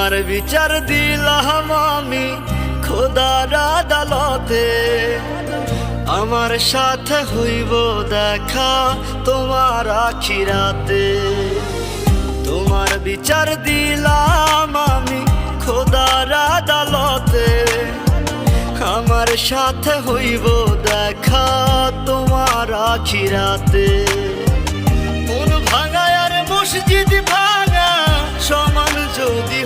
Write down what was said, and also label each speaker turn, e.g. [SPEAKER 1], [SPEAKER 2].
[SPEAKER 1] তোমার বিচার দিলাম আমি খোদার আদালতে, আমার সাথে হইব দেখা তোমার আখিরাতে। তোমার বিচার দিলাম আমি খোদার আদালতে, আমার সাথে হইব দেখা তোমার আখিরাতে। মন ভাঙা আর মসজিদ ভাঙা সমান যদি